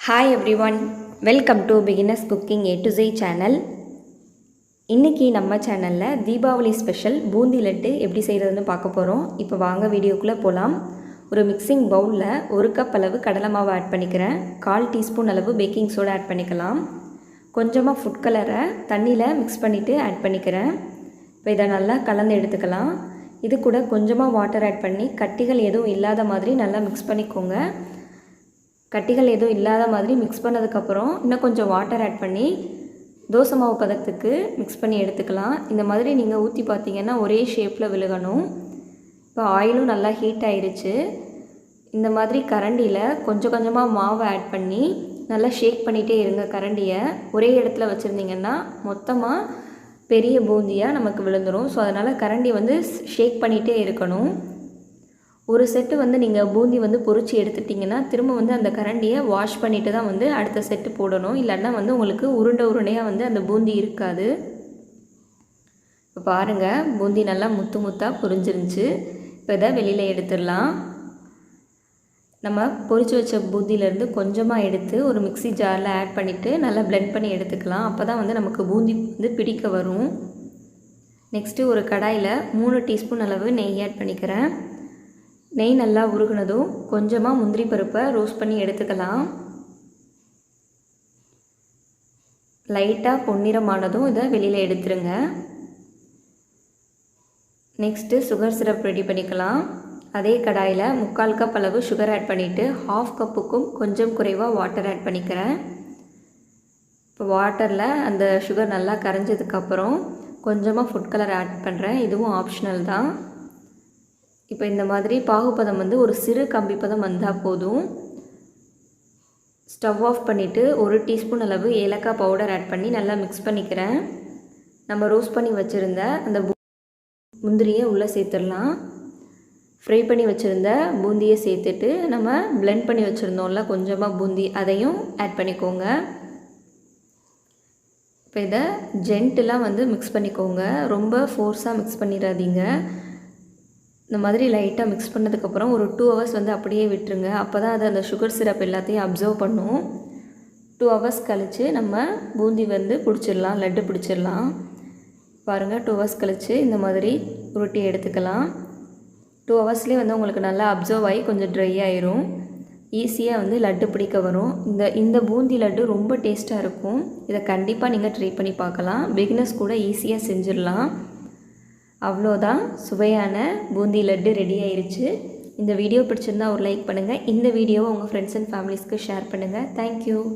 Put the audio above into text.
Hi everyone, welcome to Beginners Cooking A to Z channel. இன்னைக்கு நம்ம சேனல்ல Deepavali special boondi laddu எப்படி செய்யறதுன்னு பார்க்க போறோம். இப்போ வாங்க வீடியோக்குள்ள போலாம். ஒரு மிக்சிங் பவுல்ல 1 கப் அளவு கடலை மாவு ஆட் பண்ணிக்கிறேன். 1/4 டீஸ்பூன் அளவு பேக்கிங் சோடா ஆட் பண்ணிக்கலாம். கொஞ்சமா ஃபுட் கலரை தண்ணியில மிக்ஸ் பண்ணிட்டு ஆட் பண்ணிக்கிறேன். இப்போ இத நல்லா கலந்து எடுத்துக்கலாம். இது கூட கொஞ்சமா வாட்டர் ஆட் பண்ணி கட்டிகள் எதுவும் இல்லாத மாதிரி நல்லா மிக்ஸ் பண்ணிக்கோங்க. கட்டிகள் எதுவும் இல்லாத மாதிரி மிக்ஸ் பண்ணதுக்கப்புறம் இன்னும் கொஞ்சம் வாட்டர் ஆட் பண்ணி தோசை மாவு பதத்துக்கு மிக்ஸ் பண்ணி எடுத்துக்கலாம். இந்த மாதிரி நீங்கள் ஊற்றி பார்த்தீங்கன்னா ஒரே ஷேப்பில் விழுகணும். இப்போ ஆயிலும் நல்லா ஹீட் ஆயிடுச்சு. இந்த மாதிரி கரண்டியில் கொஞ்சம் கொஞ்சமாக மாவை ஆட் பண்ணி நல்லா ஷேக் பண்ணிகிட்டே இருங்க. கரண்டியை ஒரே இடத்துல வச்சுருந்தீங்கன்னா மொத்தமாக பெரிய பூந்தியாக நமக்கு விழுந்துடும். ஸோ அதனால் கரண்டி ஷேக் பண்ணிகிட்டே இருக்கணும். ஒரு செட்டு நீங்கள் பூந்தி பொரிச்சு எடுத்துட்டிங்கன்னா திரும்ப அந்த கரண்டியை வாஷ் பண்ணிட்டு தான் அடுத்த செட்டு போடணும். இல்லைன்னா உங்களுக்கு உருண்டையாக அந்த பூந்தி இருக்காது. இப்போ பாருங்கள், பூந்தி நல்லா முத்து முத்தாக பொரிஞ்சிருந்துச்சு. இப்போ இதை வெளியில் எடுத்துடலாம். நம்ம பொரிச்சு வச்ச பூந்தியிலேருந்து கொஞ்சமாக எடுத்து ஒரு மிக்ஸி ஜாரில் ஆட் பண்ணிவிட்டு நல்லா பிளெண்ட் பண்ணி எடுத்துக்கலாம். அப்போ தான் நமக்கு பூந்தி பிடிக்க வரும். நெக்ஸ்ட்டு ஒரு கடாயில் 3 டீஸ்பூன் அளவு நெய் ஆட் பண்ணிக்கிறேன். நெய் நல்லா உருகுனதும் கொஞ்சமாக முந்திரி பருப்பை ரோஸ்ட் பண்ணி எடுத்துக்கலாம். லைட்டாக பொன்னிறமானதும் இதை வெளியில் எடுத்துருங்க. நெக்ஸ்ட்டு சுகர் சிரப் ரெடி பண்ணிக்கலாம். அதே கடாயில் 3/4 கப் அளவு சுகர் ஆட் பண்ணிவிட்டு 1/2 கப்புக்கும் கொஞ்சம் குறைவாக வாட்டர் ஆட் பண்ணிக்கிறேன். இப்போ வாட்டரில் அந்த சுகர் நல்லா கரைஞ்சதுக்கப்புறம் கொஞ்சமாக ஃபுட் கலர் ஆட் பண்ணுறேன். இதுவும் ஆப்ஷனல் தான். இப்போ இந்த மாதிரி பாகுபதம் ஒரு சிறு கம்பிப்பதம் வந்தால் போதும். ஸ்டவ் ஆஃப் பண்ணிவிட்டு 1 டீஸ்பூன் அளவு ஏலக்காய் பவுடர் ஆட் பண்ணி நல்லா மிக்ஸ் பண்ணிக்கிறேன். நம்ம ரோஸ்ட் பண்ணி வச்சுருந்த அந்த முந்திரியை உள்ளே சேர்த்துடலாம். ஃப்ரை பண்ணி வச்சுருந்த பூந்தியை சேர்த்துட்டு நம்ம பிளெண்ட் பண்ணி வச்சுருந்தோம்ல கொஞ்சமாக பூந்தி, அதையும் ஆட் பண்ணிக்கோங்க. இப்போ இதை ஜென்டிலாக மிக்ஸ் பண்ணிக்கோங்க. ரொம்ப ஃபோர்ஸாக மிக்ஸ் பண்ணிடாதீங்க. இந்த மாதிரி லைட்டாக மிக்ஸ் பண்ணதுக்கப்புறம் ஒரு 2 ஹவர்ஸ் அப்படியே விட்டுருங்க. அப்போ தான் அது அந்த சுகர் சிரப் எல்லாத்தையும் அப்சர்வ் பண்ணும். 2 ஹவர்ஸ் கழித்து நம்ம பூந்தி பிடிச்சிடலாம், லட்டு பிடிச்சிடலாம். பாருங்கள், 2 ஹவர்ஸ் கழித்து இந்த மாதிரி உருட்டி எடுத்துக்கலாம். 2 ஹவர்ஸ்லேயே உங்களுக்கு நல்லா அப்சர்வ் ஆகி கொஞ்சம் ட்ரை ஆயிரும். ஈஸியாக லட்டு பிடிக்க வரும். இந்த பூந்தி லட்டு ரொம்ப டேஸ்ட்டாக இருக்கும். இதை கண்டிப்பாக நீங்கள் ட்ரை பண்ணி பார்க்கலாம். பிகினர்ஸ் கூட ஈஸியாக செஞ்சிடலாம். அவ்வளோதான், சுவையான பூந்தி லட்டு ரெடி ஆயிடுச்சு. இந்த வீடியோ பிடிச்சிருந்தா ஒரு லைக் பண்ணுங்கள். இந்த வீடியோவை உங்கள் ஃப்ரெண்ட்ஸ் அண்ட் ஃபேமிலிஸ்க்கு ஷேர் பண்ணுங்கள். தேங்க்யூ.